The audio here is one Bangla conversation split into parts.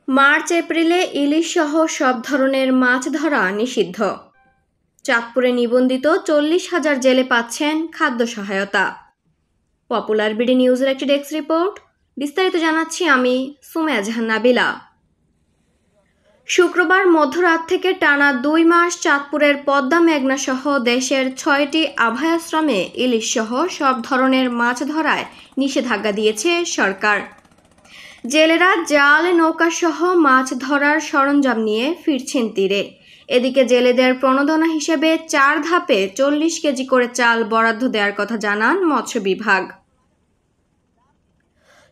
মার্চ এপ্রিলে ইলিশ সহ সব ধরনের মাছ ধরা নিষিদ্ধ। চাঁদপুরে নিবন্ধিত 40,000 জেলে পাচ্ছেন খাদ্য সহায়তা। পপুলার বিডি নিউজের একটি ডেস্ক রিপোর্ট। বিস্তারিত জানাচ্ছি আমি সুমেয়া জাহান নাবিলা। শুক্রবার মধ্যরাত থেকে টানা 2 মাস চাঁদপুরের পদ্মা মেঘনা সহ দেশের 6টি আভয়াশ্রমে ইলিশ সহ সব ধরনের মাছ ধরায় নিষেধাজ্ঞা দিয়েছে সরকার। জেলেরা জাল, নৌকা সহ মাছ ধরার সরঞ্জাম নিয়ে ফিরছেন তীরে। এদিকে জেলেদের প্রণোদনা হিসেবে 4 ধাপে 40 কেজি করে চাল বরাদ্দ দেওয়ার কথা জানান মৎস্য বিভাগ।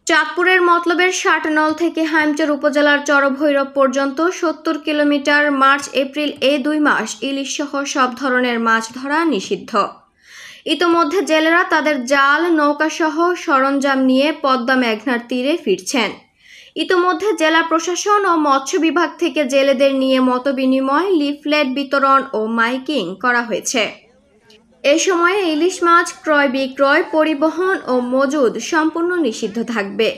চাঁদপুরের মতলবের ষাটনল থেকে হাইমচর উপজেলার চরভৈরব পর্যন্ত 70 কিলোমিটার মার্চ এপ্রিল এই 2 মাস ইলিশ সহ সব ধরনের মাছ ধরা নিষিদ্ধ। ইতোমধ্যে জেলেরা তাদের জাল, নৌকা সহ সরঞ্জাম নিয়ে পদ্মা মেঘনার তীরে ফিরছেন। ইতোমধ্যে জেলা প্রশাসন ও মৎস্য বিভাগ থেকে জেলেদের নিয়ে মতবিনিময়, লিফলেট বিতরণ ও মাইকিং করা হয়েছে। এ সময়ে ইলিশ মাছ ক্রয় বিক্রয়, পরিবহন ও মজুদ সম্পূর্ণ নিষিদ্ধ থাকবে।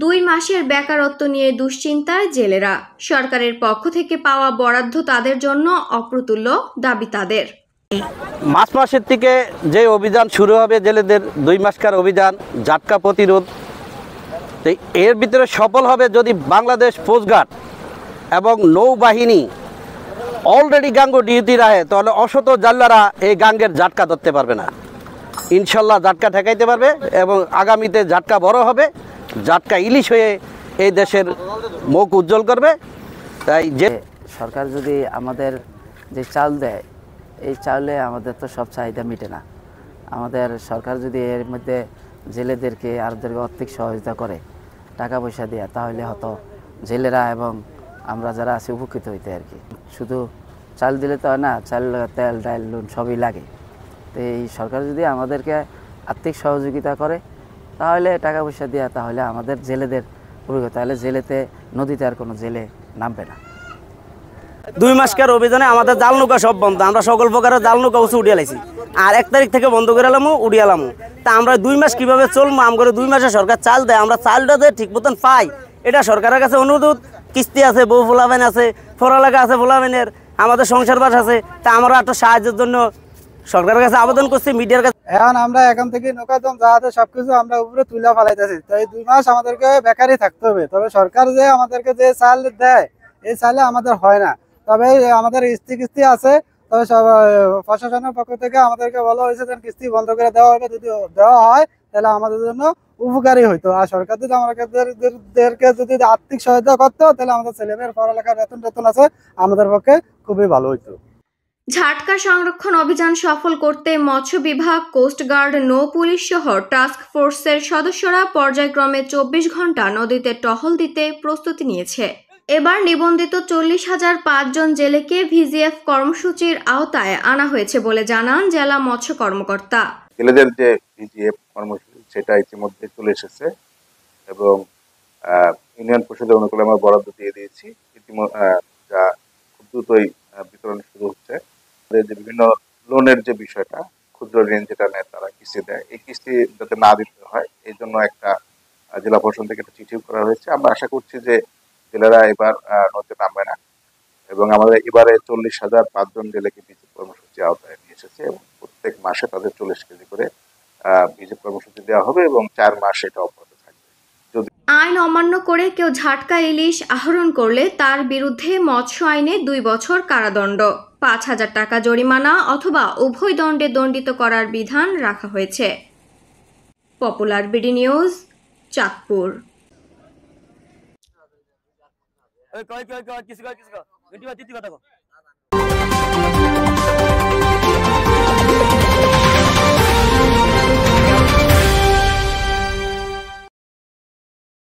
2 মাসের বেকারত্ব নিয়ে দুশ্চিন্তায় জেলেরা। সরকারের পক্ষ থেকে পাওয়া বরাদ্দ তাদের জন্য অপ্রতুল্য দাবি তাদের। মার্চ মাসের থেকে যে অভিযান শুরু হবে, জেলেদের 2 মাসকার অভিযান জাটকা প্রতিরোধ, এর ভিতরে সফল হবে যদি বাংলাদেশ কোস্টগার্ড এবং নৌবাহিনী অলরেডি গাঙ্গ ডিউটি রাখে, তাহলে অসত জাল্লারা এই গাঙ্গের জাটকা ধরতে পারবে না। ইনশাল্লাহ জাটকা ঠেকাইতে পারবে এবং আগামীতে জাটকা বড় হবে, জাটকা ইলিশ হয়ে এই দেশের মুখ উজ্জ্বল করবে। তাই যে সরকার যদি আমাদের যে চাল দেয়, এই চালে আমাদের তো সব চাহিদা মিটে না। আমাদের সরকার যদি এর মধ্যে জেলেদেরকে আরদেরকে আর্থিক সহযোগিতা করে টাকা পয়সা দেওয়া, তাহলে হয়তো জেলেরা এবং আমরা যারা আছি উপকৃত হইতে আর কি। শুধু চাল দিলে তো হয় না, চাল, তেল, ডাল, নুন সবই লাগে। তো এই সরকার যদি আমাদেরকে আর্থিক সহযোগিতা করে, তাহলে টাকা পয়সা দেওয়া, তাহলে আমাদের জেলেদের উপকৃত, তাহলে জেলেতে নদীতে আর কোনো জেলে নামবে না। 2 মাসকার অভিযানে আমাদের জাল নৌকা সব বন্ধ। আমরা সকল প্রকারের জাল নৌকা উঁচু উঠিয়ে লাইছি, আর 1 তারিখ থেকে বন্ধ করে উড়িয়ালামু। তা আমরা 2 মাস কিভাবে চলবো? আমরা 2 মাসে সরকার চাল দেয়, আমরা চালটা দিয়ে ঠিক মতন পাই, এটা সরকারের কাছে অনুরোধ। কিস্তি আছে, বউ ফোলাবেন আছে, পড়ালেখা আছে ফোলাবেনের, আমাদের সংসার বাস আছে। তা আমরা একটা সাহায্যের জন্য সরকারের কাছে আবেদন করছি, মিডিয়ার কাছে। এখন আমরা এখান থেকে নৌকা দম জাহাজে সবকিছু আমরা উপরে তুলে ফেলাইতেছি। তো এই 2 মাস আমাদেরকে বেকারই থাকতে হবে। তবে সরকার যে আমাদেরকে যে চাল দেয়, এই চালে আমাদের হয় না। তবে আমাদের কিস্তি আছে। তবে সব প্রশাসনের পক্ষ থেকে আমাদেরকে বলা হয়েছে যে কিস্তি বন্ধ করে দেওয়া হবে। যদি দেওয়া হয় তাহলে আমাদের জন্য উপকারী হইতো। আর সরকার যদি আমাদেরকে যদি আর্থিক সহায়তা করতো, তাহলে আমাদের ছেলেমেয়ের পড়ালেখার বেতন আছে, আমাদের পক্ষে খুবই ভালো হইতো। ঝাটকা সংরক্ষণ অভিযান সফল করতে মৎস্য বিভাগ, কোস্টগার্ড, নৌ পুলিশ সহ টাস্ক ফোর্সের সদস্যরা পর্যায়ক্রমে 24 ঘন্টা নদীতে টহল দিতে প্রস্তুতি নিয়েছে। এবার নিবন্ধিত 40,005 জন জেলেকে ভিজিএফ কর্মসূচির আওতায় আনা হয়েছে বলে জানান জেলা মৎস্য কর্মকর্তা। জেলেদের যে ভিজিএফ কর্মসূচি সেটা ইতিমধ্যে চলে এসেছে এবং ইউনিয়ন পরিষদের অনুকূলে আমরা বরাদ্দ দিয়ে দিয়েছি। যা খুব দ্রুতই বিতরণ শুরু হচ্ছে। যে বিভিন্ন লোনের যে বিষয়টা, ক্ষুদ্র ঋণ যেটা নেয় তারা কিস্তি দেয়, এই কিস্তি যাতে না দিতে হয় এই জন্য একটা জেলা প্রশাসন থেকে একটা চিঠিও করা হয়েছে। আমরা আশা করছি যে জেলেরা এবার নদীতে নামবে না এবং আমাদের এবারে 40,005 জন জেলেকে ভিজিট কর্মসূচি আওতায় নিয়ে এসেছে এবং প্রত্যেক মাসে তাদের 40 কেজি করে ভিজিট কর্মসূচি দেওয়া হবে এবং 4 মাস এটা অব্যাহত থাকবে। আইন অমান্য করে কেউ ঝাটকা ইলিশ আহরণ করলে তার বিরুদ্ধে মৎস্য আইনে 2 বছর কারাদণ্ড, 5,000 টাকা জরিমানা অথবা উভয় দণ্ডে দণ্ডিত করার বিধান রাখা হয়েছে। Popular BD news, Chandpur.